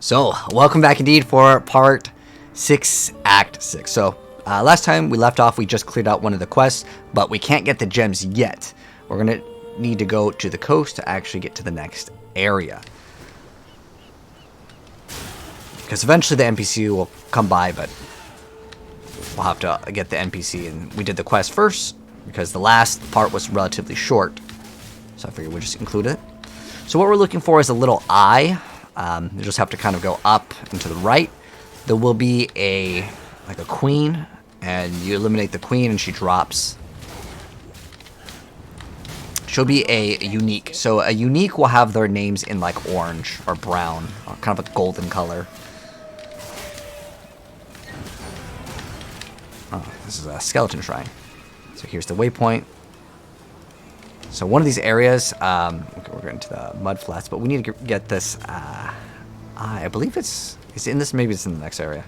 So, welcome back indeed for part 6, Act 6. So, last time we left off, we just cleared out one of the quests, but we can't get the gems yet. We're going to need to go to the coast to actually get to the next area. Because eventually the NPC will come by, but we'll have to get the NPC. And we did the quest first, because the last part was relatively short. So I figured we'll just include it. So what we're looking for is a little eye. You just have to kind of go up and to the right. There will be a queen, and you eliminate the queen and she drops. She'll be a unique. So a unique will have their names in like orange or brown, or kind of a golden color. Oh, this is a skeleton shrine. So here's the waypoint. So one of these areas, okay, we're getting to the mud flats, but we need to get this, I believe it's in this, maybe it's in the next area.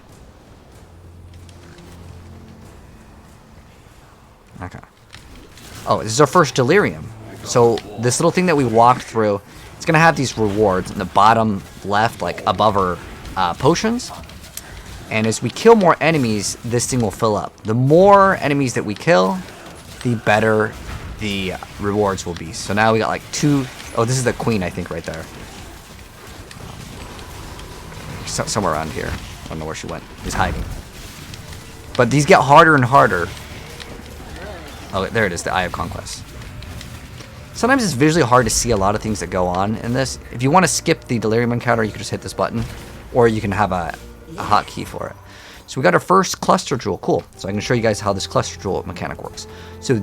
Okay. Oh, this is our first delirium. So this little thing that we walked through, it's going to have these rewards in the bottom left, like above our potions. And as we kill more enemies, this thing will fill up. The more enemies that we kill, the better the rewards will be. So now we got like 2. Oh, this is the queen, I think, right there. Somewhere around here. I don't know where she went. She's hiding. But these get harder and harder. Oh, there it is, the Eye of Conquest. Sometimes it's visually hard to see a lot of things that go on in this. If you want to skip the delirium encounter, you can just hit this button, or you can have a hotkey for it. So we got our first cluster jewel. Cool. So I can show you guys how this cluster jewel mechanic works. So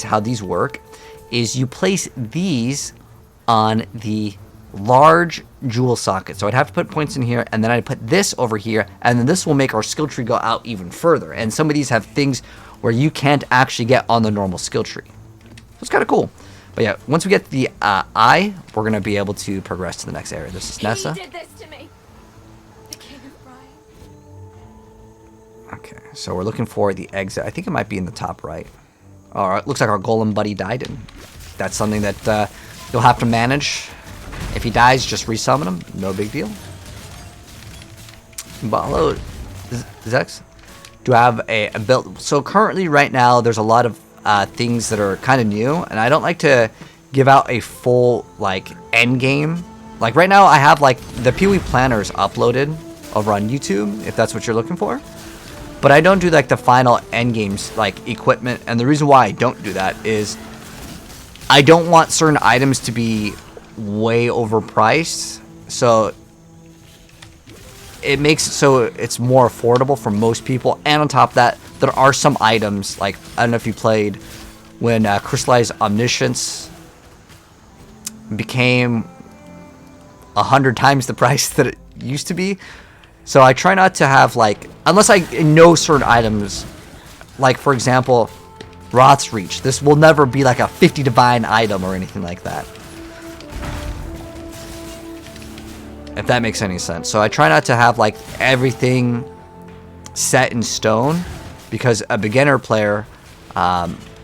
how these work is you place these on the large jewel socket. So I'd have to put points in here, and then I'd put this over here, and then this will make our skill tree go out even further. And some of these have things where you can't actually get on the normal skill tree. So it's kind of cool. But yeah, once we get the eye, we're going to be able to progress to the next area. This is Nessa. He did this to me. The King of Brian. Okay, so we're looking for the exit. I think it might be in the top right. Oh, it looks like our golem buddy died, and that's something that you'll have to manage. If he dies, just resummon him. No big deal. But hello, Zex. Do I have a build? So currently, right now, there's a lot of things that are kind of new, and I don't like to give out a full end game. Like right now, I have the PoE planners uploaded over on YouTube, if that's what you're looking for. But I don't do the final end games equipment, and the reason why I don't do that is I don't want certain items to be way overpriced, so it makes it so it's more affordable for most people. And on top of that, there are some items, I don't know if you played when Crystallized Omniscience became 100 times the price that it used to be. So I try not to have unless I know certain items, for example, Roth's Reach. This will never be a 50 divine item or anything like that, if that makes any sense. So I try not to have everything set in stone, because a beginner player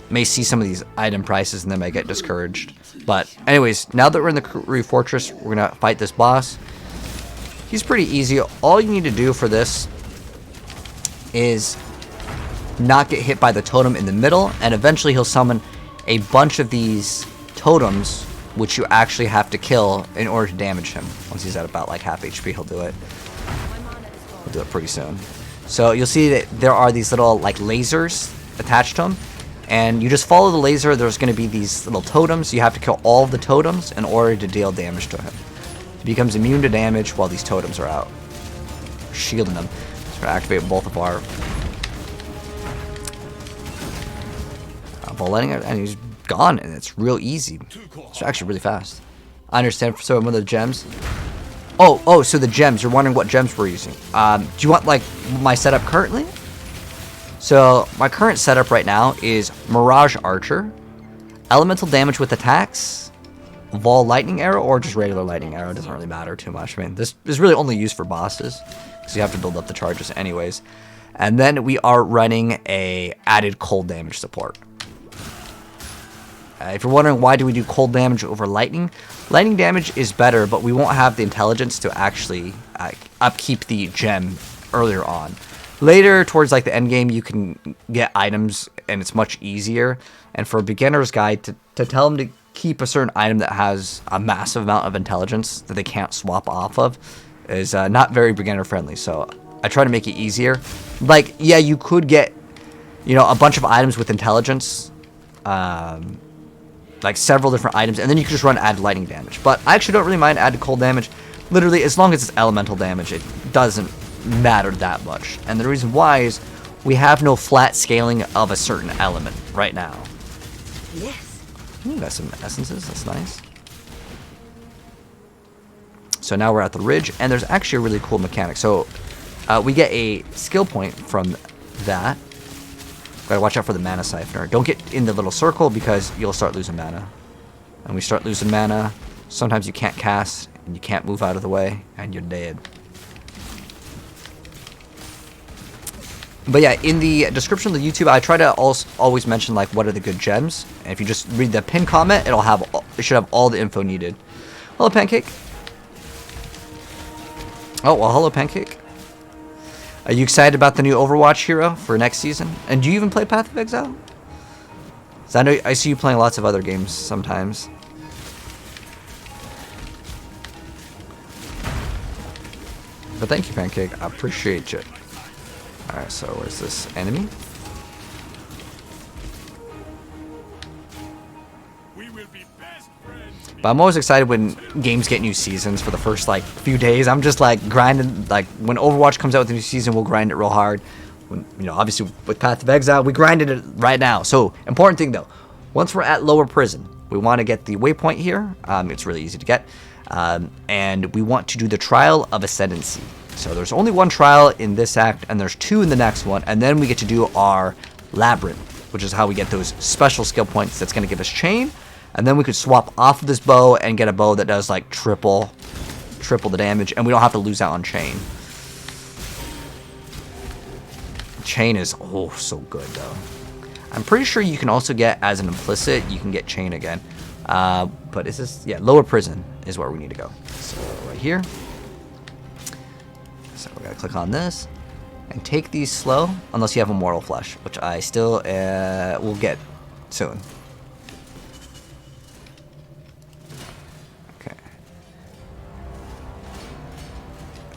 may see some of these item prices and then may get discouraged. But anyways, now that we're in the Rue Fortress, we're gonna fight this boss. He's pretty easy. All you need to do for this is not get hit by the totem in the middle, and eventually he'll summon a bunch of these totems, which you actually have to kill in order to damage him. Once he's at about half HP, he'll do it. He'll do it pretty soon. So you'll see that there are these little lasers attached to him, and you just follow the laser. There's going to be these little totems. You have to kill all of the totems in order to deal damage to him. He becomes immune to damage while these totems are out, shielding them. So we're going to activate both of our lightning, and he's gone, and it's real easy. It's actually really fast. I understand for some of the gems. Oh, so the gems. You're wondering what gems we're using. Do you want my setup currently? So my current setup right now is Mirage Archer, elemental damage with attacks, Vol Lightning Arrow, or just regular Lightning Arrow. It doesn't really matter too much. I mean, this is really only used for bosses, because you have to build up the charges anyways. And then we are running a added cold damage support. If you're wondering why do we do cold damage over lightning, lightning damage is better, but we won't have the intelligence to actually upkeep the gem earlier on. Later, towards like the end game, you can get items, and it's much easier. And for a beginner's guide, to tell them to keep a certain item that has a massive amount of intelligence that they can't swap off of is not very beginner friendly. So I try to make it easier. Like, yeah, you could get, you know, a bunch of items with intelligence, like several different items, and then you can just run add lightning damage. But I actually don't really mind added cold damage. Literally, as long as it's elemental damage, it doesn't matter that much. And the reason why is we have no flat scaling of a certain element right now. Yes. Ooh, got some essences. That's nice. So now we're at the ridge, and there's actually a really cool mechanic. So we get a skill point from that. Gotta watch out for the mana siphoner. Don't get in the little circle because you'll start losing mana. And we start losing mana. Sometimes you can't cast, and you can't move out of the way, and you're dead. But yeah, in the description of the YouTube, I try to always mention like what are the good gems. And if you just read the pin comment, it should have all the info needed. Hello, Pancake. Oh, well, hello, Pancake. Are you excited about the new Overwatch hero for next season? And do you even play Path of Exile? So I see you playing lots of other games sometimes. But thank you, Pancake. I appreciate you. Alright, so where's this enemy? We will be best friends. But I'm always excited when games get new seasons for the first like few days. I'm just like grinding, like when Overwatch comes out with a new season, we'll grind it real hard. When, you know, obviously with Path of Exile, we grinded it right now. So important thing though, once we're at lower prison, we want to get the waypoint here. It's really easy to get. And we want to do the Trial of Ascendancy. So there's only one trial in this act, and there's 2 in the next one, and then we get to do our Labyrinth, which is how we get those special skill points that's going to give us chain, and then we could swap off of this bow and get a bow that does like triple the damage, and we don't have to lose out on chain. Chain is so good though. I'm pretty sure you can also get as an implicit, you can get chain again. But is this, yeah, lower prison is where we need to go. So right here. So we gotta click on this and take these slow, unless you have Immortal Flesh, which I still will get soon. Okay.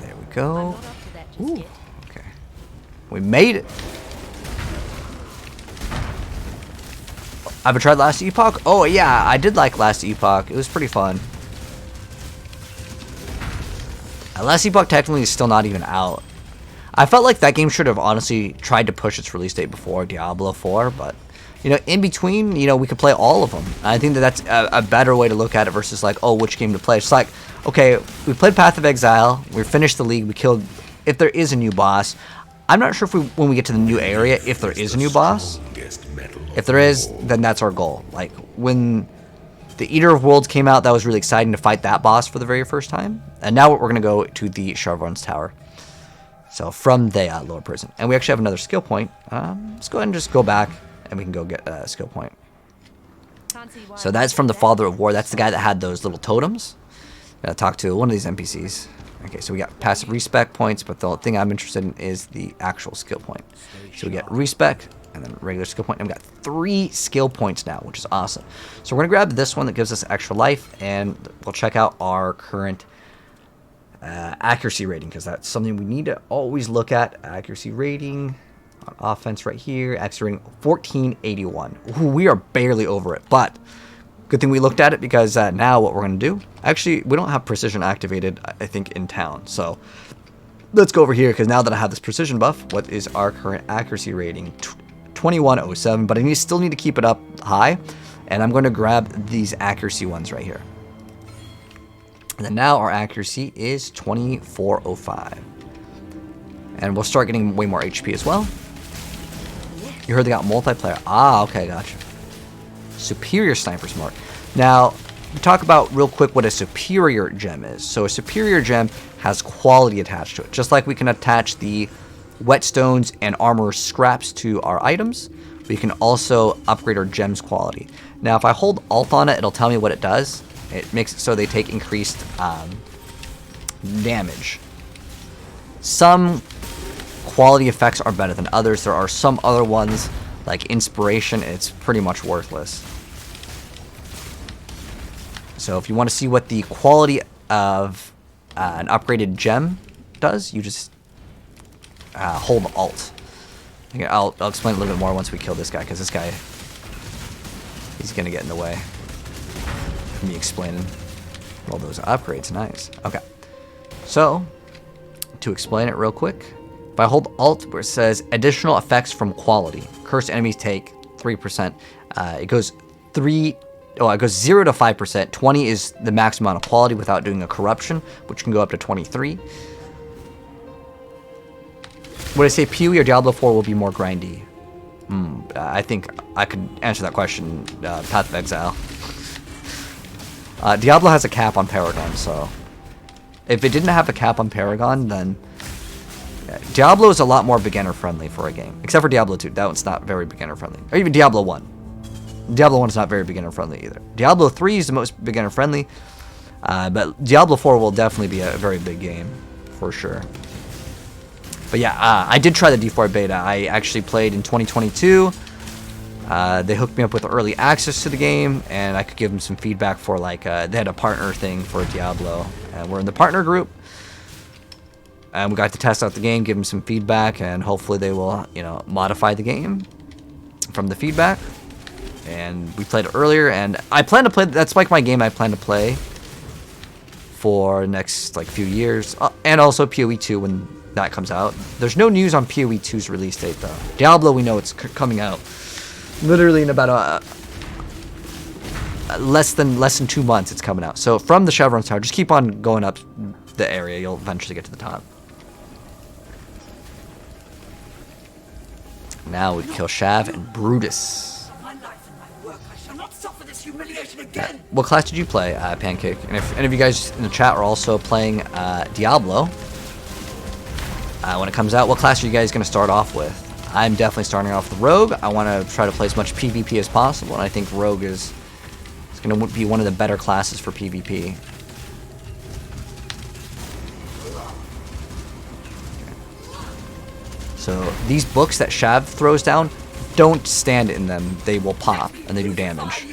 There we go. Ooh, okay. We made it. I've tried Last Epoch. Oh yeah, I did like Last Epoch. It was pretty fun. Last Epoch technically is still not even out. I felt like that game should have honestly tried to push its release date before Diablo 4, but you know, in between, you know, we could play all of them. I think that that's a better way to look at it versus like, oh, which game to play. It's like, okay, we played Path of Exile, we finished the league, we killed. If there is a new boss, I'm not sure if when we get to the new area, if there is a new boss. If there is, then that's our goal. Like when the Eater of Worlds came out, that was really exciting to fight that boss for the very first time. And now we're going to go to the Chevron's Tower. So from the lower prison. And we actually have another skill point. Let's go ahead and just go back and we can go get a skill point. So that's from the Father of War. That's the guy that had those little totems. Gotta talk to one of these NPCs. Okay, so we got passive respec points, but the thing I'm interested in is the actual skill point. So we get respec and then regular skill point. And we got 3 skill points now, which is awesome. So we're gonna grab this one that gives us extra life, and we'll check out our current accuracy rating, because that's something we need to always look at. Accuracy rating on offense right here. Accuracy rating 1481. Ooh, we are barely over it, but good thing we looked at it, because now what we're going to do, actually we don't have precision activated, I think, in town. So let's go over here, because now that I have this precision buff, what is our current accuracy rating? 2107, but I still need to keep it up high, and I'm going to grab these accuracy ones right here. And then now our accuracy is 2405. And we'll start getting way more HP as well. You heard they got multiplayer. Ah, okay, gotcha. Superior Sniper Smart. Now, we talk about real quick what a superior gem is. So a superior gem has quality attached to it. Just like we can attach the whetstones and armor scraps to our items, We can also upgrade our gems quality. Now, if I hold Alt on it, it'll tell me what it does. It makes it so they take increased damage. Some quality effects are better than others. There are some other ones, like Inspiration, it's pretty much worthless. So if you want to see what the quality of an upgraded gem does, you just hold Alt. Okay, I'll explain a little bit more once we kill this guy, because this guy, he's going to get in the way of me explaining. Well, those upgrades, nice. Okay, so to explain it real quick, if I hold Alt where it says additional effects from quality, cursed enemies take 3%. It goes 0 to 5%. 20 is the max amount of quality without doing a corruption, which can go up to 23. Would I say PoE or Diablo 4 will be more grindy? I think I could answer that question, Path of Exile. Diablo has a cap on Paragon, so if it didn't have a cap on Paragon, then Diablo is a lot more beginner friendly for a game. Except for Diablo 2, that one's not very beginner friendly. Or even Diablo 1. Diablo 1 is not very beginner friendly either. Diablo 3 is the most beginner friendly, but Diablo 4 will definitely be a very big game, for sure. But yeah, I did try the D4 beta. I actually played in 2022. They hooked me up with early access to the game, and I could give them some feedback for like, they had a partner thing for Diablo. And we're in the partner group. And we got to test out the game, give them some feedback, and hopefully they will, you know, modify the game from the feedback. And we played it earlier, and I plan to play, that's like my game I plan to play for next like few years. And also PoE 2 when that comes out. There's no news on PoE 2's release date though. Diablo, we know it's coming out literally in about less than 2 months. It's coming out. So from the Chevron Tower, just keep on going up the area. You'll eventually get to the top. Now we kill Shav and Brutus. What class did you play, Pancake? And if any of you guys in the chat are also playing Diablo, when it comes out, what class are you guys going to start off with? I'm definitely starting off with Rogue. I want to try to play as much PvP as possible, and I think Rogue is going to be one of the better classes for PvP. So these books that Shav throws down, don't stand in them. They will pop, and they do damage.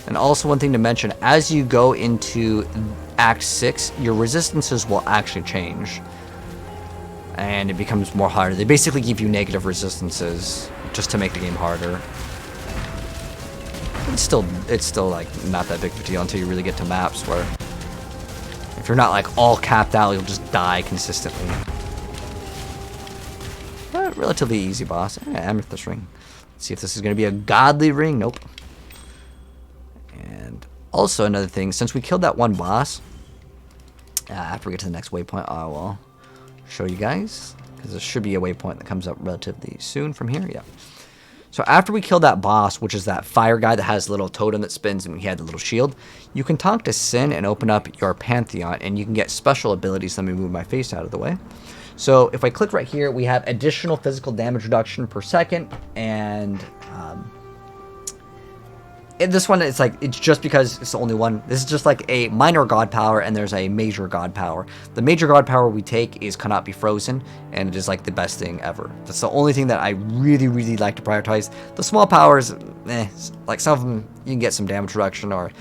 And also one thing to mention, as you go into Act 6, your resistances will actually change. And it becomes more harder. They basically give you negative resistances just to make the game harder. It's still like not that big of a deal until you really get to maps where if you're not like all capped out, you'll just die consistently. But relatively easy boss. Amethyst ring. Let's see if this is going to be a godly ring. Nope. And also another thing, since we killed that one boss, after we get to the next waypoint, I will show you guys, because there should be a waypoint that comes up relatively soon from here. Yeah. So after we kill that boss, which is that fire guy that has a little totem that spins and he had the little shield, you can talk to Sin and open up your Pantheon, and you can get special abilities. Let me move my face out of the way. So if I click right here, we have additional physical damage reduction per second, and this one, it's like, it's just because it's the only one. This is just like a minor god power, and there's a major god power. The major god power we take is cannot be frozen, and it is like the best thing ever. That's the only thing that I really, really like to prioritize. The small powers, like some of them, you can get some damage reduction or a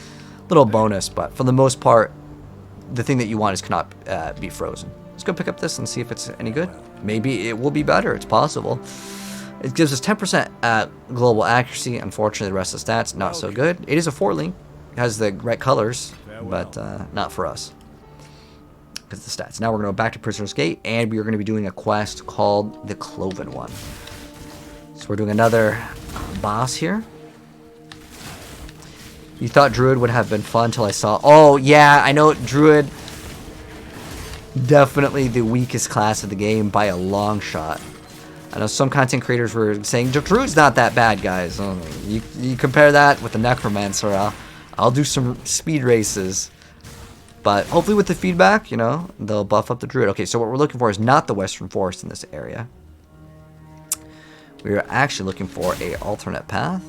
little bonus, but for the most part, the thing that you want is cannot be frozen. Let's go pick up this and see if it's any good. Maybe it will be better. It's possible. It gives us 10% global accuracy. Unfortunately, the rest of the stats, not so good. It is a 4-link. It has the right colors, but not for us. Because of the stats. Now we're going to go back to Prisoner's Gate, and we are going to be doing a quest called the Cloven one. So we're doing another boss here. You thought Druid would have been fun until I saw... Oh, yeah, I know Druid. Definitely the weakest class of the game by a long shot. I know some content creators were saying the druid's not that bad, guys. You compare that with the necromancer. I'll do some speed races. But hopefully with the feedback, you know, they'll buff up the druid. Okay, so what we're looking for is not the western forest in this area. We are actually looking for a alternate path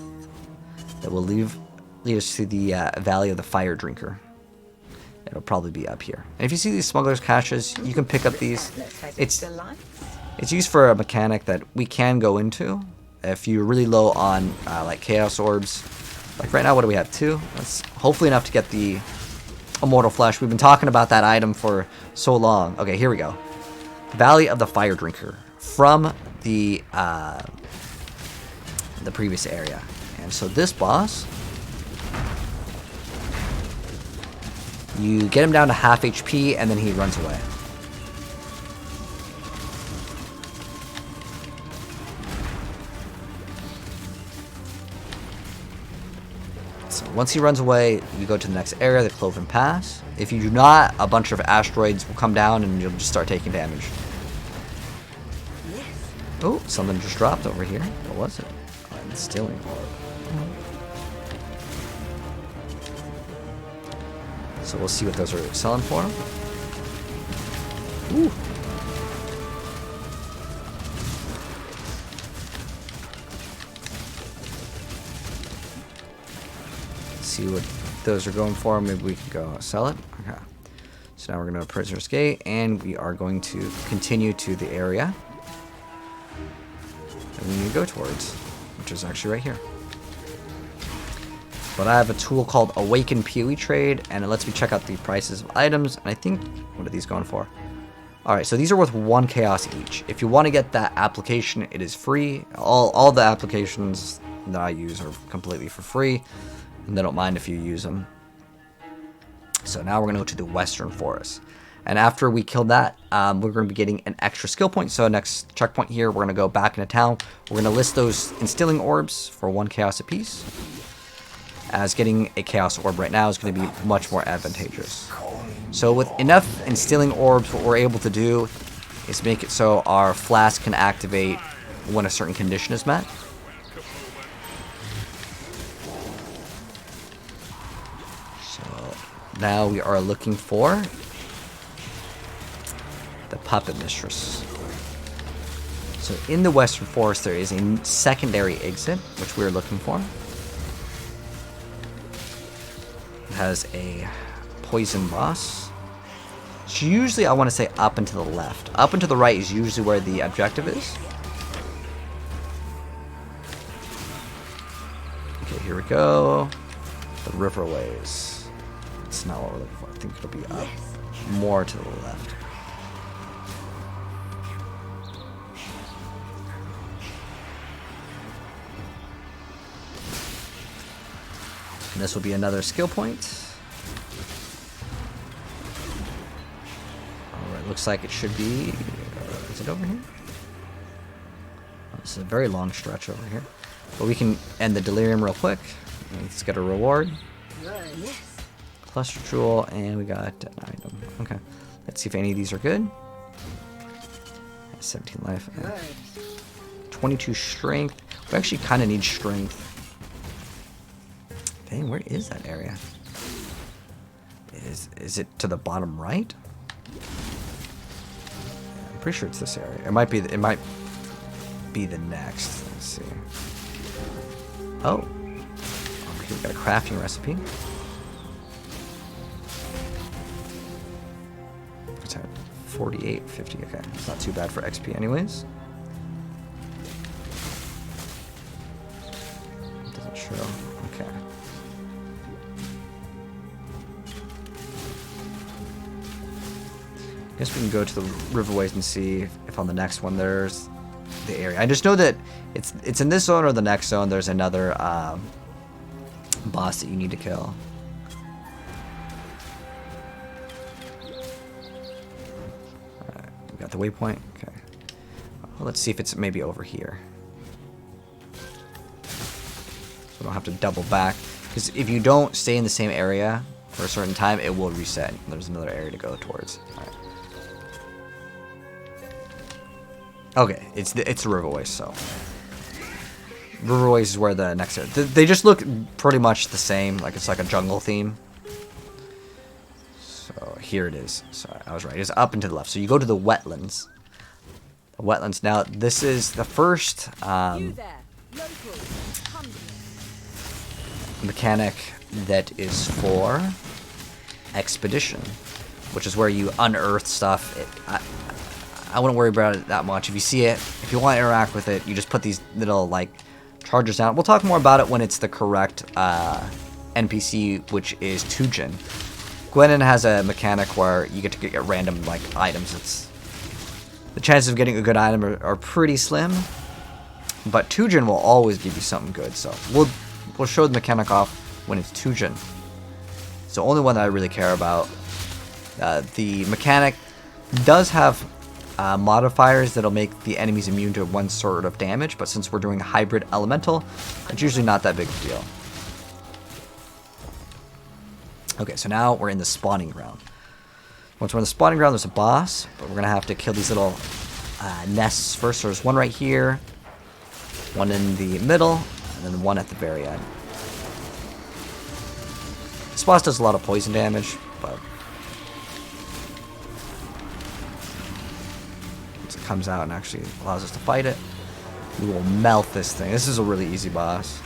that will lead us to the Valley of the Fire Drinker. It'll probably be up here. And if you see these smuggler's caches, you can pick up these. It's used for a mechanic that we can go into if you're really low on like chaos orbs. Like right now, what do we have? 2? That's hopefully enough to get the Immortal Flesh. We've been talking about that item for so long. Okay, here we go. Valley of the Fire Drinker from the previous area. And so this boss, you get him down to half HP and then he runs away. So once he runs away, you go to the next area, the Cloven Pass. If you do not, a bunch of asteroids will come down and you'll just start taking damage. Oh, something just dropped over here. What was it? Oh, it's stealing. So we'll see what those are selling for. Ooh. See what those are going for. Maybe we can go sell it. Okay. So now we're going to Prisoner's Gate, and we are going to continue to the area that we need to go towards, which is actually right here. But I have a tool called Awaken PoE Trade, and it lets me check out the prices of items. And I think, what are these going for? Alright, so these are worth 1 chaos each. If you want to get that application, it is free. All the applications that I use are completely for free, and they don't mind if you use them. So now we're going to go to the Western Forest. And after we kill that, we're going to be getting an extra skill point. So next checkpoint here, we're going to go back into town. We're going to list those instilling orbs for 1 chaos apiece, as getting a chaos orb right now is going to be much more advantageous. So with enough instilling orbs, what we're able to do is make it so our flask can activate when a certain condition is met. So now we are looking for the Puppet Mistress. So in the Western Forest, there is a secondary exit, which we're looking for. Has a poison boss. It's usually, I want to say, up and to the left. Up and to the right is usually where the objective is. Okay, here we go. The riverways. It's not what we're looking for. I think it'll be up more to the left. And this will be another skill point. Alright, looks like it should be... is it over here? Oh, this is a very long stretch over here. But we can end the delirium real quick. Let's get a reward. Cluster jewel, and we got an item. Okay. Let's see if any of these are good. 17 life. 22 strength. We actually kind of need strength. Dang, where is that area? Is it to the bottom right? Yeah, I'm pretty sure it's this area. It might be the next. Let's see. Oh. Okay, we got a crafting recipe. What's that? 48, 50. Okay, it's not too bad for XP anyways. It doesn't show. Okay. I guess we can go to the riverways and see if on the next one there's the area. I just know that it's in this zone or the next zone. There's another boss that you need to kill. Alright, we got the waypoint. Okay. Well, let's see if it's maybe over here. So we don't have to double back. Because if you don't stay in the same area for a certain time, it will reset. There's another area to go towards. Alright. Okay, it's the Riverways, so. Riverways is where the next area. They just look pretty much the same, like it's like a jungle theme. So here it is. So I was right. It's up and to the left. So you go to the wetlands. The wetlands. Now this is the first mechanic that is for expedition, which is where you unearth stuff. I wouldn't worry about it that much. If you see it, if you want to interact with it, you just put these little like chargers down. We'll talk more about it when it's the correct NPC, which is Tujin. Gwenin has a mechanic where you get to get random like items. The chances of getting a good item are pretty slim, but Tujin will always give you something good. So we'll show the mechanic off when it's Tujin. It's the only one that I really care about. The mechanic does have modifiers that'll make the enemies immune to one sort of damage, but since we're doing hybrid elemental, it's usually not that big of a deal. Okay, so now we're in the spawning ground. Once we're in the spawning ground, there's a boss, but we're gonna have to kill these little nests first. So there's one right here, one in the middle, and then one at the very end. This boss does a lot of poison damage, but once it comes out and actually allows us to fight it, we will melt this thing. This is a really easy boss.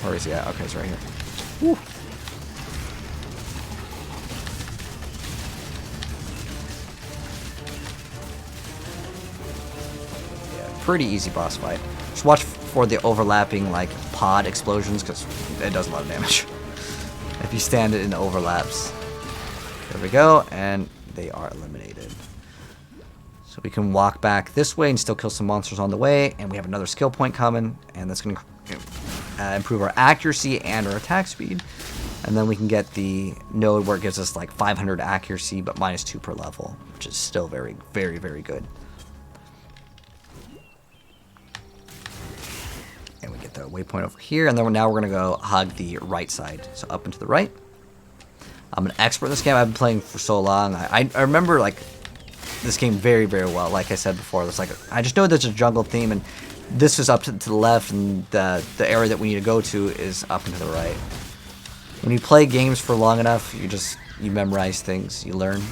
Where is he at? Okay, he's right here. Woo. Pretty easy boss fight. Just watch for the overlapping like pod explosions because it does a lot of damage. If you stand it in the overlaps. There we go, and they are eliminated. So we can walk back this way and still kill some monsters on the way, and we have another skill point coming, and that's going to improve our accuracy and our attack speed. And then we can get the node where it gives us like 500 accuracy but -2 per level, which is still very, very, very good. The waypoint over here, and then now we're gonna go hug the right side, so up and to the right. I'm an expert in this game. I've been playing for so long. I remember like this game very, very well. Like I said before, it's like I just know there's a jungle theme, and this is up to the left, and the area that we need to go to is up and to the right. When you play games for long enough, you memorize things, you learn.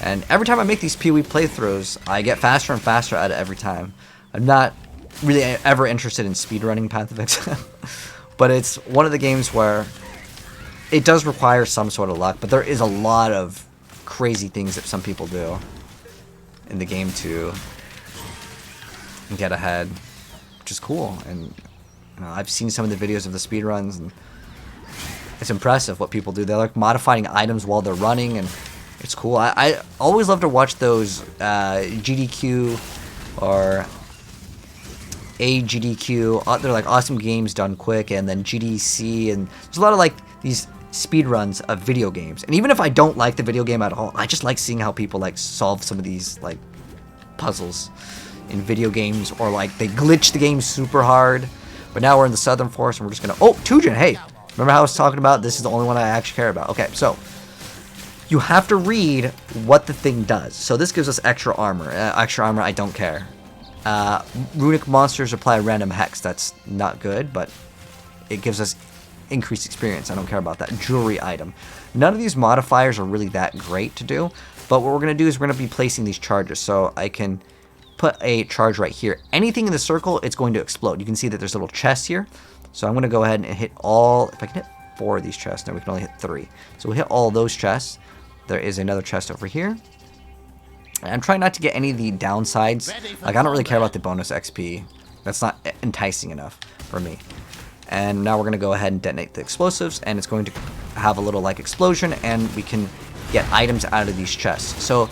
And every time I make these PoE playthroughs, I get faster and faster at it every time. I'm not really ever interested in speedrunning Path of Exile, but it's one of the games where it does require some sort of luck, but there is a lot of crazy things that some people do in the game to get ahead, which is cool. And you know, I've seen some of the videos of the speedruns, and it's impressive what people do. They're like modifying items while they're running, and it's cool. I always love to watch those GDQ or AGDQ, they're like awesome games done quick, and then GDC, and there's a lot of like these speed runs of video games. And even if I don't like the video game at all, I just like seeing how people like solve some of these like puzzles in video games, or like they glitch the game super hard. But now we're in the Southern Forest, and we're just gonna Tujin, hey, remember how I was talking about this is the only one I actually care about. Okay, so you have to read what the thing does. So this gives us extra armor. Extra armor, I don't care. Runic monsters apply a random hex. That's not good, but it gives us increased experience. I don't care about that. Jewelry item. None of these modifiers are really that great to do, but what we're going to do is we're going to be placing these charges. So I can put a charge right here. Anything in the circle, it's going to explode. You can see that there's little chests here. So I'm going to go ahead and hit all, if I can hit 4 of these chests, no, we can only hit 3. So we'll hit all those chests. There is another chest over here. I'm trying not to get any of the downsides. Like, I don't really care about the bonus XP. That's not enticing enough for me. And now we're going to go ahead and detonate the explosives, and it's going to have a little, like, explosion, and we can get items out of these chests. So,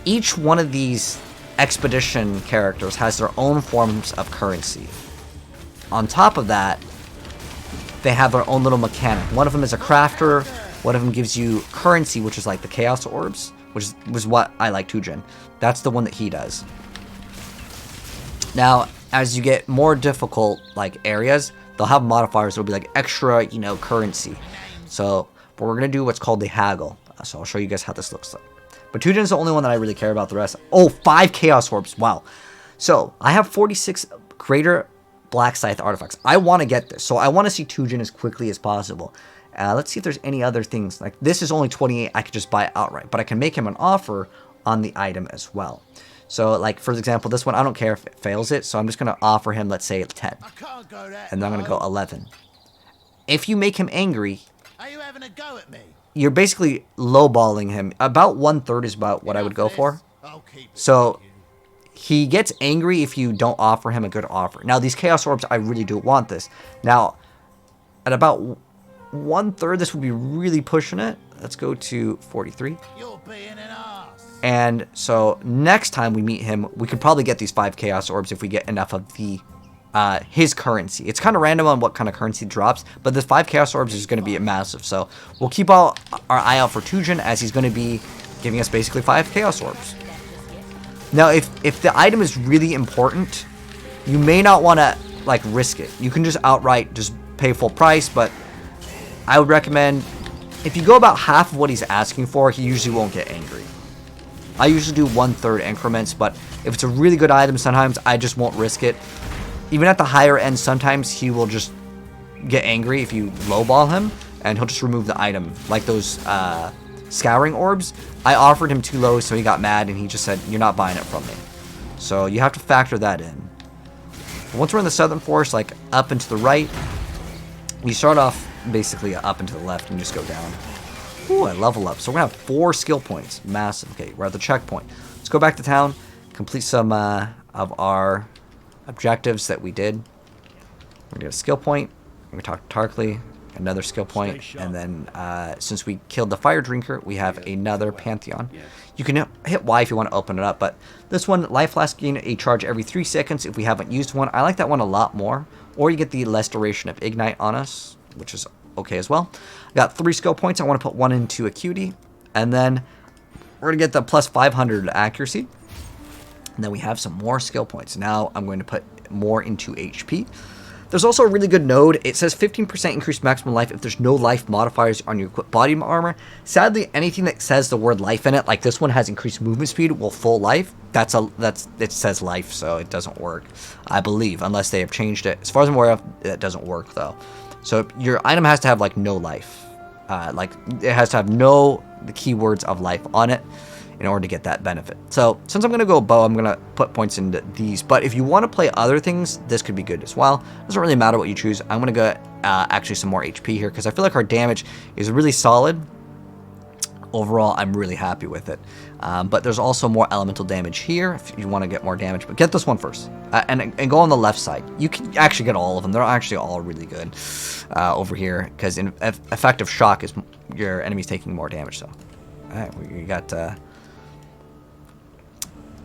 each one of these expedition characters has their own forms of currency. On top of that, they have their own little mechanic. One of them is a crafter. One of them gives you currency, which is like the Chaos Orbs, which was what I like Tujin. That's the one that he does. Now, as you get more difficult like areas, they'll have modifiers that'll be like extra, you know, currency. So, but we're gonna do what's called the haggle. So I'll show you guys how this looks like. But Tujin is the only one that I really care about. The rest, oh, 5 Chaos Orbs. Wow. So I have 46 Greater Black Scythe artifacts. I want to get this, so I want to see Tujin as quickly as possible. Let's see if there's any other things. Like, this is only 28. I could just buy it outright, but I can make him an offer on the item as well. So, like, for example, this one, I don't care if it fails it, so I'm just going to offer him, let's say, 10. And then I'm going to go 11. If you make him angry, Are you having a go at me? you're basically lowballing him. About 1/3 is about what I would go for. I'll keep it. So he gets angry if you don't offer him a good offer. Now, these Chaos Orbs, I really do want this. Now, at about 1/3, this would be really pushing it. Let's go to 43. You're being an ass. And so next time we meet him, we could probably get these 5 Chaos Orbs if we get enough of the his currency. It's kind of random on what kind of currency drops, but this 5 Chaos Orbs is going to be massive. So we'll keep our eye out for Tujin, as he's going to be giving us basically 5 Chaos Orbs. Now, if the item is really important, you may not want to like risk it. You can just outright just pay full price, but I would recommend if you go about half of what he's asking for, he usually won't get angry. I usually do 1/3 increments, but if it's a really good item, sometimes I just won't risk it. Even at the higher end, sometimes he will just get angry if you lowball him, and he'll just remove the item. Like those scouring orbs, I offered him too low, so he got mad, and he just said, "You're not buying it from me." So you have to factor that in. Once we're in the Southern Forest, like up and to the right, you start off basically up and to the left, and just go down. Ooh, I level up. So we're going to have 4 skill points. Massive. Okay, we're at the checkpoint. Let's go back to town, complete some of our objectives that we did. We're going to get a skill point. We're going to talk to Tarkley, another skill point. And then since we killed the Fire Drinker, we have another Pantheon. You can hit Y if you want to open it up. But this one, Life Flask, gain a charge every 3 seconds if we haven't used one. I like that one a lot more. Or you get the less duration of Ignite on us, which is okay as well. I got 3 skill points. I want to put 1 into Acuity. And then we're going to get the plus 500 accuracy. And then we have some more skill points. Now I'm going to put more into HP. There's also a really good node. It says 15% increased maximum life if there's no life modifiers on your equipped body armor. Sadly, anything that says the word life in it, like this one has increased movement speed, will full life. It says life, so it doesn't work, I believe, unless they have changed it. As far as I'm aware of, it doesn't work though. So your item has to have like no life, like it has to have the keywords of life on it in order to get that benefit. So since I'm going to go bow, I'm going to put points into these. But if you want to play other things, this could be good as well. Doesn't really matter what you choose. I'm going to go actually some more HP here, because I feel like our damage is really solid. Overall, I'm really happy with it. But there's also more elemental damage here if you want to get more damage. But get this one first. And go on the left side. You can actually get all of them. They're actually all really good over here, because in effective shock is your enemy's taking more damage. So, all right, we got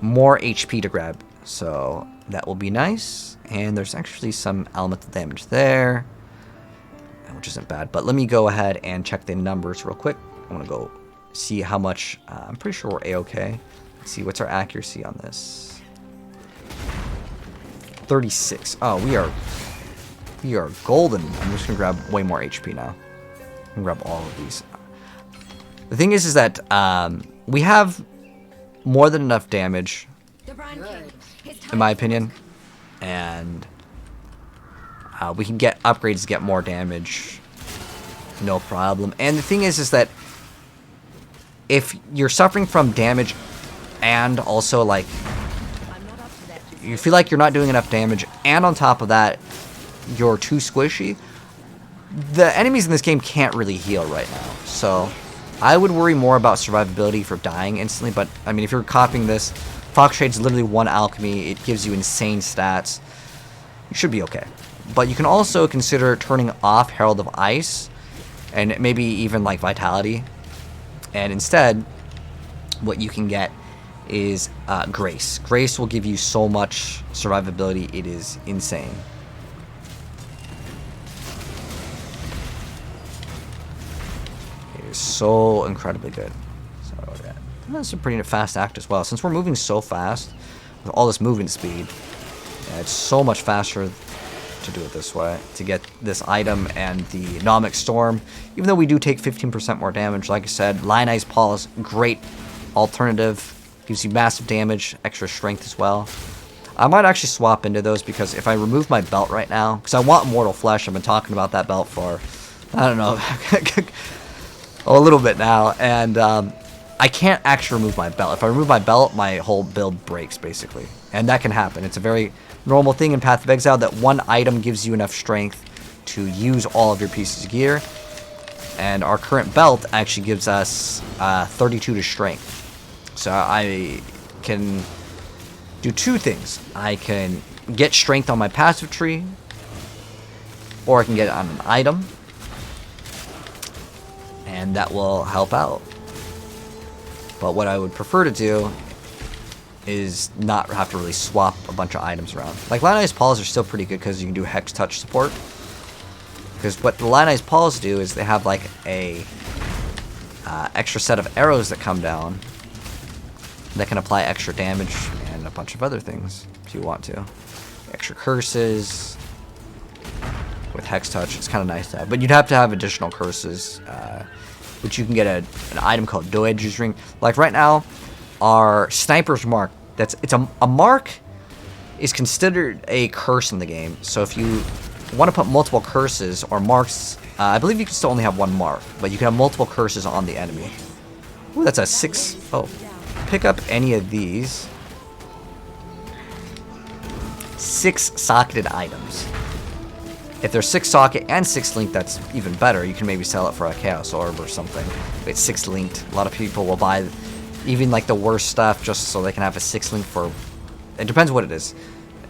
more HP to grab, so that will be nice. And there's actually some elemental damage there, which isn't bad. But let me go ahead and check the numbers real quick. I want to go see how much. I'm pretty sure we're a-okay. Let's see, what's our accuracy on this? 36. Oh, we are golden. I'm just gonna grab way more HP now. I'm gonna grab all of these. The thing is that we have more than enough damage, in my opinion, and we can get upgrades to get more damage, no problem. And the thing is that if you're suffering from damage and also like you feel like you're not doing enough damage, and on top of that you're too squishy, the enemies in this game can't really heal right now. So I would worry more about survivability for dying instantly. But I mean, if you're copying this, Fox Shade's literally 1 alchemy. It gives you insane stats. You should be okay. But you can also consider turning off Herald of Ice, and maybe even like Vitality. And instead, what you can get is Grace. Grace will give you so much survivability. It is insane. So incredibly good. So yeah, that's a pretty fast act as well. Since we're moving so fast with all this movement speed, yeah, it's so much faster to do it this way to get this item and the Nomic Storm. Even though we do take 15% more damage, like I said, Lionized Paws, great alternative. Gives you massive damage, extra strength as well. I might actually swap into those because if I remove my belt right now, because I want Immortal Flesh, I've been talking about that belt for, I don't know, a little bit now, and I can't actually remove my belt. If I remove my belt, my whole build breaks, basically. And that can happen. It's a very normal thing in Path of Exile that one item gives you enough strength to use all of your pieces of gear. And our current belt actually gives us 32 to strength. So I can do two things. I can get strength on my passive tree, or I can get it on an item, and that will help out. But what I would prefer to do is not have to really swap a bunch of items around. Like Lionized Paws are still pretty good because you can do Hex Touch support. Because what the Lionized Paws do is they have like a extra set of arrows that come down that can apply extra damage and a bunch of other things if you want to. Extra curses with Hex Touch. It's kind of nice to have. But you'd have to have additional curses, which you can get an item called Doeju's Ring. Like right now, our Sniper's Mark, a mark is considered a curse in the game. So if you want to put multiple curses or marks, I believe you can still only have one mark, but you can have multiple curses on the enemy. Ooh, that's a 6. Oh, pick up any of these. 6 socketed items. If there's 6 socket and 6 linked, that's even better. You can maybe sell it for a Chaos Orb or something. It's 6 linked. A lot of people will buy even like the worst stuff just so they can have a 6 link for... It depends what it is.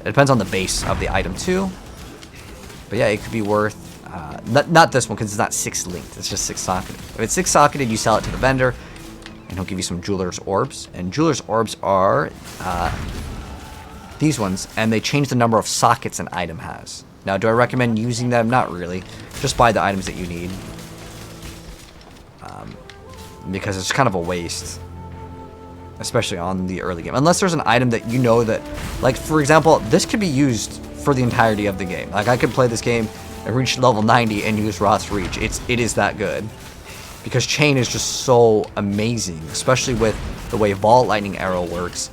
It depends on the base of the item too. But yeah, it could be worth... not this one because it's not 6 linked. It's just 6 socketed. If it's 6 socketed, you sell it to the vendor and he'll give you some Jeweler's Orbs. And Jeweler's Orbs are these ones, and they change the number of sockets an item has. Now, do I recommend using them? Not really. Just buy the items that you need. Because it's kind of a waste. Especially on the early game. Unless there's an item that you know that... Like, for example, this could be used for the entirety of the game. Like, I could play this game and reach level 90 and use Roth's Reach. It is that good. Because Chain is just so amazing. Especially with the way Vault Lightning Arrow works.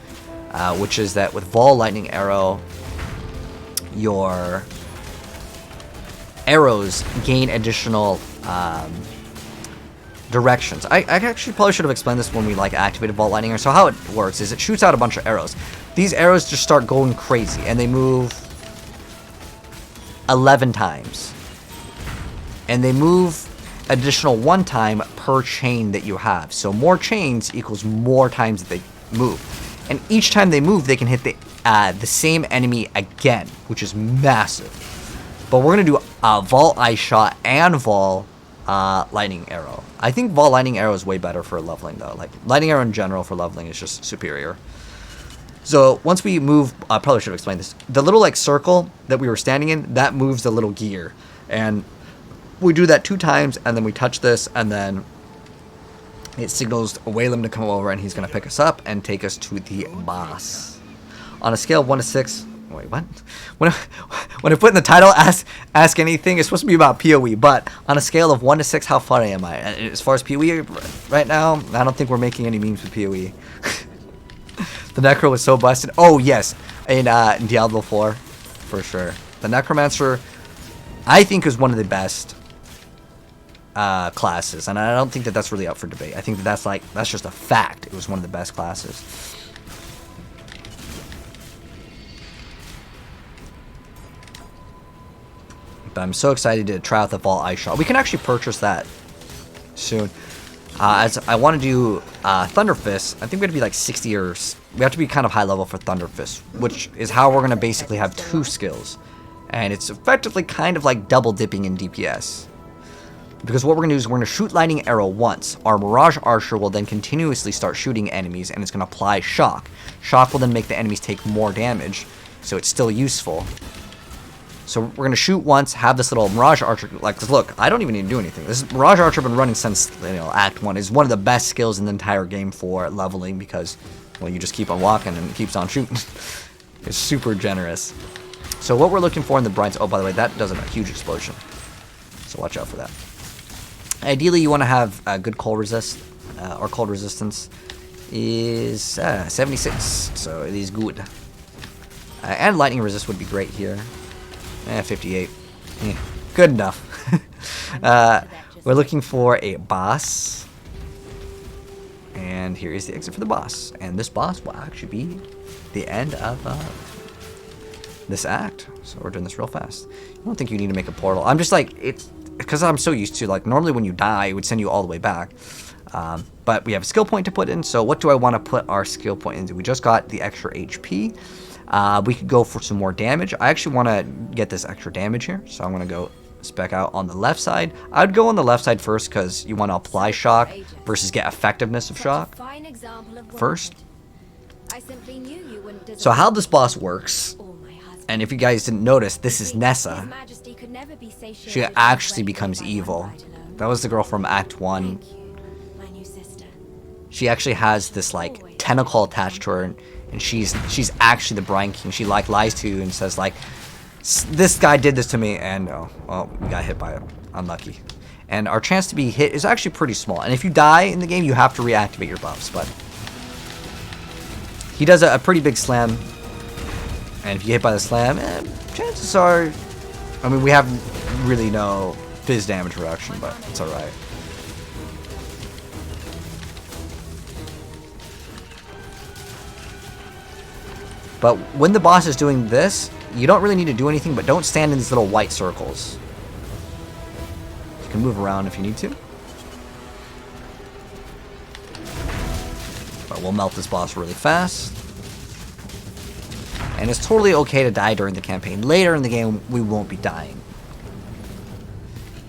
Which is that with Vault Lightning Arrow, your arrows gain additional directions. I actually probably should have explained this when we activated Vault Lightning Arrow. So how it works is it shoots out a bunch of arrows. These arrows just start going crazy and they move 11 times. And they move additional 1 time per chain that you have. So more chains equals more times that they move. And each time they move, they can hit the same enemy again, which is massive. But we're going to do Vault Ice Shot and Vault Lightning Arrow. I think Vault Lightning Arrow is way better for leveling, though. Like, Lightning Arrow in general for leveling is just superior. So, once we move... I probably should have explained this. The little, circle that we were standing in, that moves the little gear. And we do that 2 times, and then we touch this, and then it signals Whalem to come over, and he's going to pick us up and take us to the boss. On a scale of 1 to 6... Wait, what? When I put in the title, ask anything, it's supposed to be about PoE, but on a scale of 1 to 6, how funny am I? As far as PoE right now, I don't think we're making any memes with PoE. The Necro was so busted. Oh, yes, in Diablo 4, for sure. The Necromancer, I think, is one of the best classes, and I don't think that that's really up for debate. I think that that's just a fact. It was one of the best classes. But I'm so excited to try out the Vault Ice Shot. We can actually purchase that soon. As I want to do Thunder Fist, I think we have to be 60 or... We have to be kind of high level for Thunder Fist, which is how we're going to basically have 2 skills. And it's effectively kind of like double dipping in DPS. Because what we're going to do is we're going to shoot Lightning Arrow once. Our Mirage Archer will then continuously start shooting enemies, and it's going to apply Shock. Shock will then make the enemies take more damage, so it's still useful. So we're going to shoot once, have this little Mirage Archer, cause look, I don't even need to do anything. This Mirage Archer I've been running since, Act 1. Is one of the best skills in the entire game for leveling because, well, you just keep on walking and it keeps on shooting. It's super generous. So what we're looking for in the Brides, oh, by the way, that does a huge explosion. So watch out for that. Ideally, you want to have good cold resist, or cold resistance. is 76, so it is good. And lightning resist would be great here. 58. Yeah, good enough. We're looking for a boss. And here is the exit for the boss. And this boss will actually be the end of this act. So we're doing this real fast. I don't think you need to make a portal. I'm just like, it's because I'm so used to, like, normally when you die, it would send you all the way back. But we have a skill point to put in. So what do I want to put our skill point into? We just got the extra HP. We could go for some more damage. I actually want to get this extra damage here. So I'm going to go spec out on the left side. I'd go on the left side first because you want to apply shock versus get effectiveness of shock first. So how this boss works, and if you guys didn't notice, this is Nessa. She actually becomes evil. That was the girl from Act 1. She actually has this like tentacle attached to her, and she's actually the Brine King. She like lies to you and says like, this guy did this to me, and oh, well, we got hit by it. Unlucky. And our chance to be hit is actually pretty small. And if you die in the game, you have to reactivate your buffs. But he does a pretty big slam, and if you get hit by the slam, chances are, I mean, we have really no fizz damage reduction, but it's alright. But when the boss is doing this, you don't really need to do anything, but don't stand in these little white circles. You can move around if you need to. But we'll melt this boss really fast. And it's totally okay to die during the campaign. Later in the game, we won't be dying.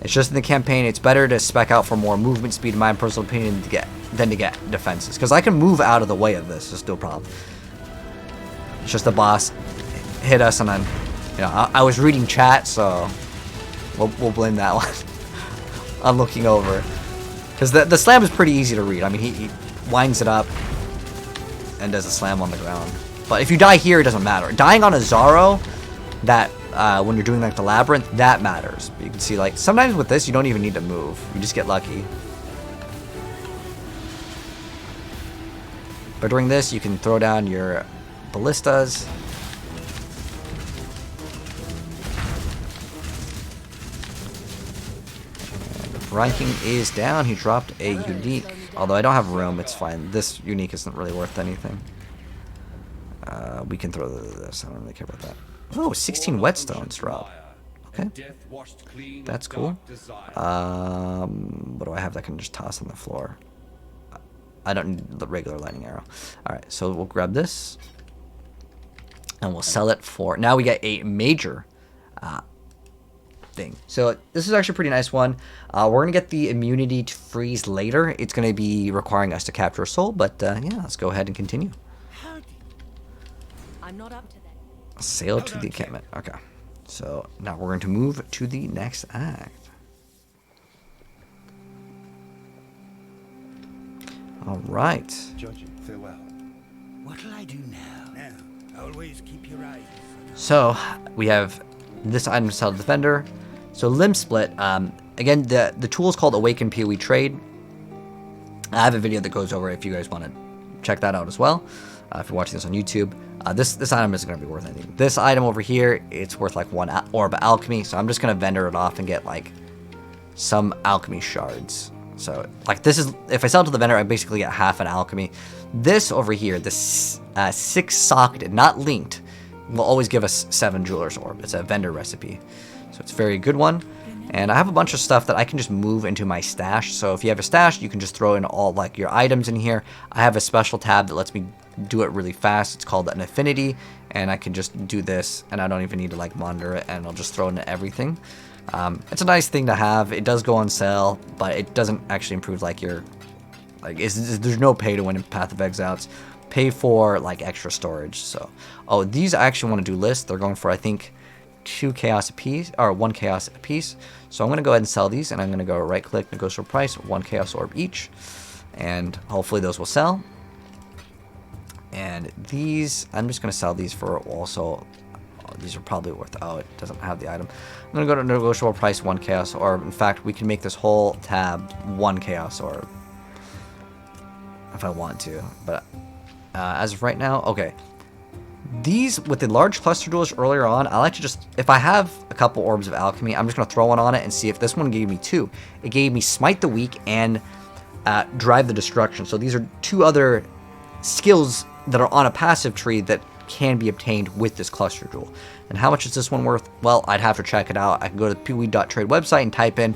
It's just in the campaign, it's better to spec out for more movement speed, in my personal opinion, than to get defenses. Because I can move out of the way of this, it's no problem. It's just the boss hit us, and then, you know, I was reading chat, so we'll blame that one. I'm looking over. Because the slam is pretty easy to read. I mean, he winds it up and does a slam on the ground. But if you die here, it doesn't matter. Dying on a Zaro, that when you're doing like the labyrinth, that matters. But you can see, like, sometimes with this, you don't even need to move. You just get lucky. But during this, you can throw down your ballistas. Brine King is down. He dropped a unique. Although I don't have room, it's fine. This unique isn't really worth anything. We can throw this. I don't really care about that. Oh, 16 whetstones drop. Okay. That's cool. What do I have that I can just toss on the floor? I don't need the regular lightning arrow. Alright, so we'll grab this. And we'll sell it for... Now we get a major thing. So this is actually a pretty nice one. We're going to get the immunity to freeze later. It's going to be requiring us to capture a soul. But yeah, let's go ahead and continue. I'm not up to that. Sail to the encampment. Okay. So now we're going to move to the next act. Alright. Judge, farewell. What'll I do now? Now, always keep your eyes. So we have this item to sell to the vendor. So limb split. Again, the tool is called Awaken PoE Trade. I have a video that goes over it if you guys want to check that out as well. If you're watching this on YouTube. This item isn't going to be worth anything. This item over here, it's worth like 1 orb of alchemy. So I'm just going to vendor it off and get like some alchemy shards. So like this is, if I sell it to the vendor, I basically get half an alchemy. This over here, this 6-socketed, not linked, will always give us 7 jeweler's orb. It's a vendor recipe. So it's a very good one. And I have a bunch of stuff that I can just move into my stash. So if you have a stash, you can just throw in all like your items in here. I have a special tab that lets me do it really fast. It's called an affinity, and I can just do this, and I don't even need to like monitor it, and I'll just throw in everything. It's a nice thing to have. It does go on sale, but it doesn't actually improve like your there's no pay to win in Path of Exiles. Pay for like extra storage. So these I actually want to do lists. They're going for I think 2 chaos a piece, or 1 chaos a piece. So I'm going to go ahead and sell these, and I'm going to go right click, negotiable price, 1 chaos orb each, and hopefully those will sell. And these, I'm just going to sell these for also, these are probably worth, it doesn't have the item. I'm going to go to negotiable price, 1 chaos orb. In fact, we can make this whole tab 1 chaos orb. if I want to. But as of right now, okay. These, with the large cluster duels earlier on, I like to just, if I have a couple orbs of alchemy, I'm just going to throw one on it and see if this one gave me 2. It gave me Smite the Weak and Drive the Destruction. So these are 2 other skills that are on a passive tree that can be obtained with this cluster duel. And how much is this one worth? Well, I'd have to check it out. I can go to the PoE.trade website and type in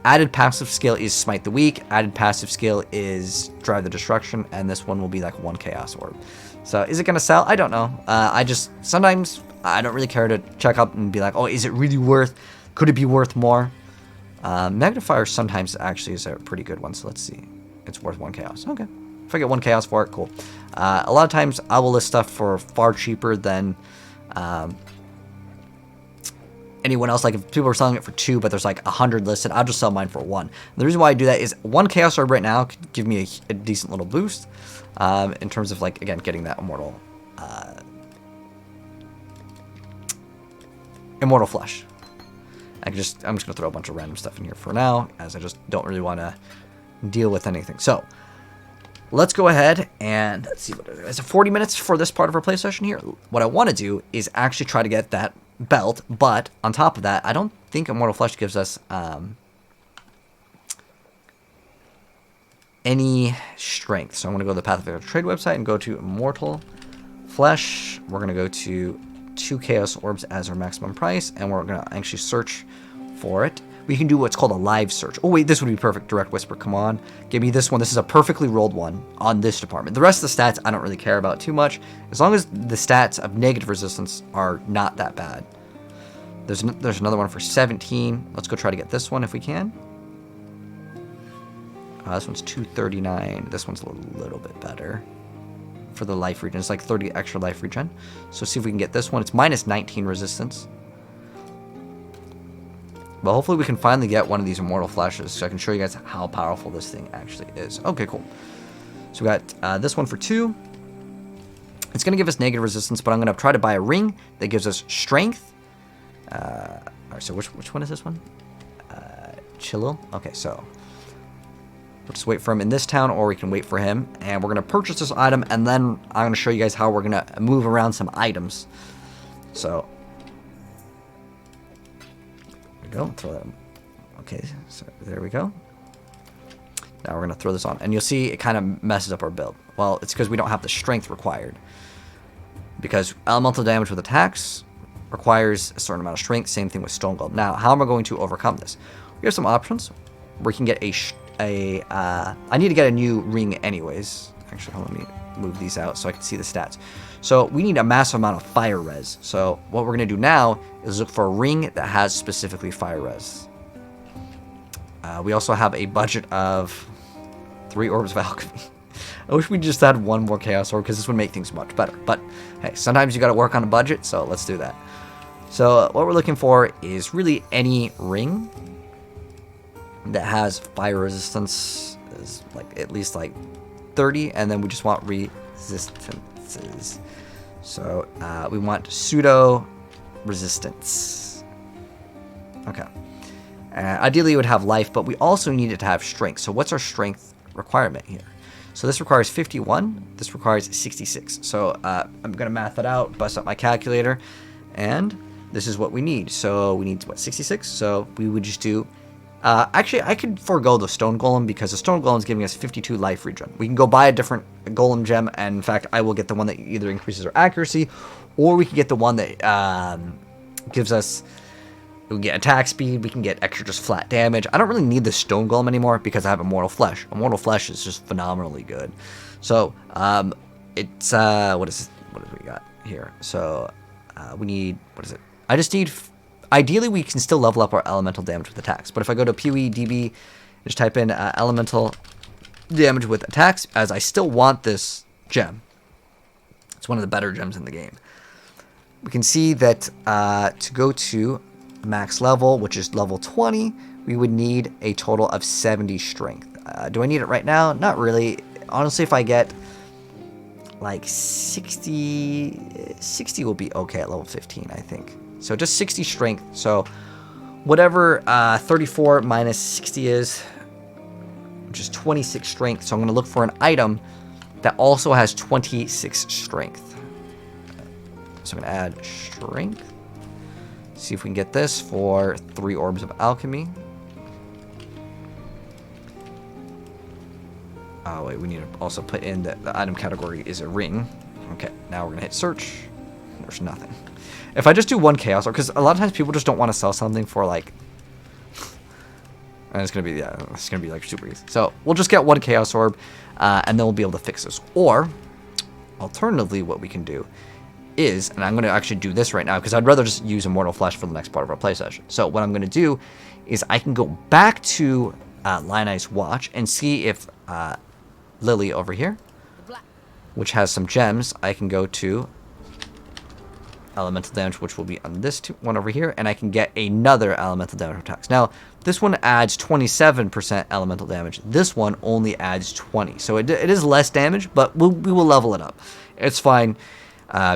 added passive skill is Smite the Weak, added passive skill is Drive the Destruction, and this one will be like 1 Chaos Orb. So is it going to sell? I don't know. I just, sometimes I don't really care to check up and be like, oh, is it really worth, could it be worth more? Magnifier sometimes actually is a pretty good one, so let's see. It's worth 1 Chaos. Okay. If I get 1 Chaos for it, cool. A lot of times I will list stuff for far cheaper than anyone else. Like if people are selling it for 2, but there's like 100 listed, I'll just sell mine for 1. And the reason why I do that is 1 Chaos Orb right now could give me a decent little boost in terms of, like, again, getting that immortal flesh. I'm just gonna throw a bunch of random stuff in here for now, as I just don't really want to deal with anything. So let's go ahead and let's see what it is. 40 minutes for this part of our play session here. What I want to do is actually try to get that belt, but on top of that, I don't think Immortal Flesh gives us any strength. So I'm going to go to the Path of Exile Trade website and go to Immortal Flesh. We're going to go to 2 Chaos Orbs as our maximum price, and we're going to actually search for it. We can do what's called a live search. Oh wait, this would be perfect. Direct Whisper, come on. Give me this one. This is a perfectly rolled one on this department. The rest of the stats I don't really care about too much, as long as the stats of negative resistance are not that bad. There's another one for 17. Let's go try to get this one if we can. This one's 239. This one's a little bit better for the life regen. It's like 30 extra life regen. So see if we can get this one. It's minus 19 resistance. But hopefully we can finally get one of these Immortal Flashes so I can show you guys how powerful this thing actually is. Okay, cool. So we got this one for 2. It's going to give us negative resistance, but I'm going to try to buy a ring that gives us strength. Alright, so which one is this one? Chillil? Okay, so we'll just wait for him in this town, or we can wait for him. And we're going to purchase this item, and then I'm going to show you guys how we're going to move around some items. So go throw that. Okay, so there we go. Now we're gonna throw this on, and you'll see it kind of messes up our build. Well, it's because we don't have the strength required, because elemental damage with attacks requires a certain amount of strength. Same thing with Stone Golem. Now, how am I going to overcome this? We have some options. We can get I need to get a new ring anyways. Actually, hold on, let me move these out so I can see the stats. So we need a massive amount of fire res. So what we're going to do now is look for a ring that has specifically fire res. We also have a budget of 3 orbs of alchemy. I wish we just had 1 more chaos orb, because this would make things much better. But hey, sometimes you got to work on a budget, so let's do that. So what we're looking for is really any ring that has fire resistance, is like at least like 30, and then we just want resistances. So we want pseudo resistance. Okay. Ideally it would have life, but we also need it to have strength. So what's our strength requirement here? So this requires 51, this requires 66. So I'm gonna math it out, bust up my calculator, and this is what we need. So we need, what, 66? So we would just do, actually I could forego the Stone Golem, because the Stone Golem is giving us 52 life regen. We can go buy a different Golem gem, and in fact I will get the one that either increases our accuracy, or we can get the one that gives us, we can get attack speed, we can get extra just flat damage. I don't really need the Stone Golem anymore because I have Immortal Flesh. Immortal Flesh is just phenomenally good. So it's what is we got here? So we need, what is it? I just need, ideally we can still level up our elemental damage with attacks, but if I go to PoE just type in elemental damage with attacks, as I still want this gem. It's one of the better gems in the game. We can see that to go to max level, which is level 20, we would need a total of 70 strength. Do I need it right now? Not really. Honestly, if I get like 60 will be okay at level 15, I think. So just 60 strength. So whatever 34 minus 60 is, which is 26 strength. So I'm going to look for an item that also has 26 strength. So I'm going to add strength. See if we can get this for 3 orbs of alchemy. Oh wait, we need to also put in that the item category is a ring. Okay, now we're going to hit search. There's nothing. If I just do 1 chaos orb, because a lot of times people just don't want to sell something for like, and it's gonna be, yeah, it's gonna be like super easy. So we'll just get 1 chaos orb, and then we'll be able to fix this. Or alternatively, what we can do is, and I'm gonna actually do this right now because I'd rather just use Immortal Flesh for the next part of our play session. So what I'm gonna do is I can go back to Lion Ice Watch and see if Lily over here, which has some gems, I can go to elemental damage, which will be on this one over here, and I can get another elemental damage attacks. Now, this one adds 27% elemental damage. This one only adds 20. So it is less damage, but we will level it up. It's fine,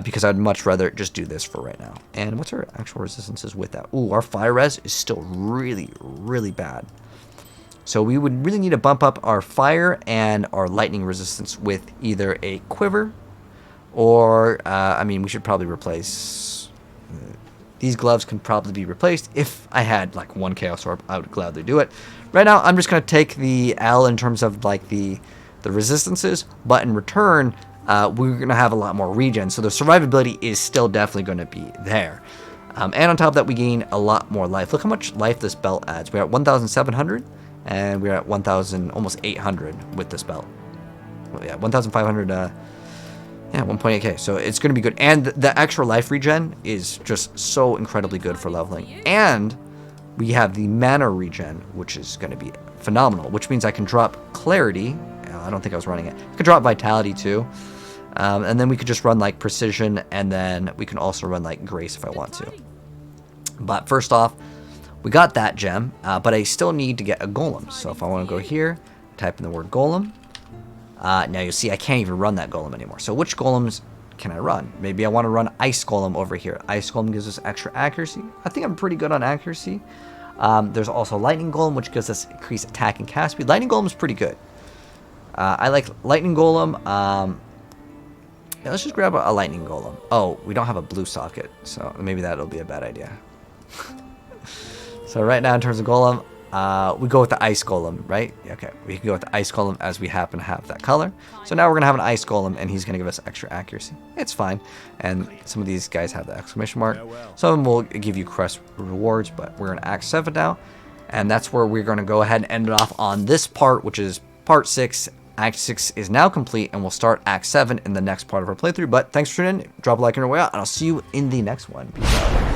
because I'd much rather just do this for right now. And what's our actual resistances with that? Ooh, our fire res is still really, really bad. So we would really need to bump up our fire and our lightning resistance with either a quiver, or, I mean, we should probably replace... these gloves can probably be replaced. If I had, like, 1 Chaos Orb, I would gladly do it. Right now, I'm just going to take the L in terms of, like, the resistances. But in return, we're going to have a lot more regen. So the survivability is still definitely going to be there. And on top of that, we gain a lot more life. Look how much life this belt adds. We're at 1,700. And we're at 1,000, almost 800 with this belt. Well, yeah, 1,500... yeah, 1.8k, so it's going to be good. And the extra life regen is just so incredibly good for leveling. And we have the mana regen, which is going to be phenomenal, which means I can drop Clarity. I don't think I was running it. I could drop Vitality too. And then we could just run like Precision, and then we can also run like Grace if I want to. But first off, we got that gem, but I still need to get a Golem. So if I want to go here, type in the word Golem. Now you'll see I can't even run that golem anymore. So which golems can I run? Maybe I want to run Ice Golem over here. Ice Golem gives us extra accuracy. I think I'm pretty good on accuracy. There's also Lightning Golem, which gives us increased attack and cast speed. Lightning Golem is pretty good. I like Lightning Golem. Yeah, let's just grab a Lightning Golem. Oh, we don't have a blue socket, so maybe that'll be a bad idea. So right now in terms of Golem, we go with the Ice Golem, right? Okay, we can go with the Ice Golem as we happen to have that color. So now we're going to have an Ice Golem, and he's going to give us extra accuracy. It's fine. And some of these guys have the exclamation mark. Some of them will give you quest rewards, but we're in Act 7 now. And that's where we're going to go ahead and end it off on this part, which is Part 6. Act 6 is now complete, and we'll start Act 7 in the next part of our playthrough. But thanks for tuning in. Drop a like on your way out, and I'll see you in the next one. Peace out.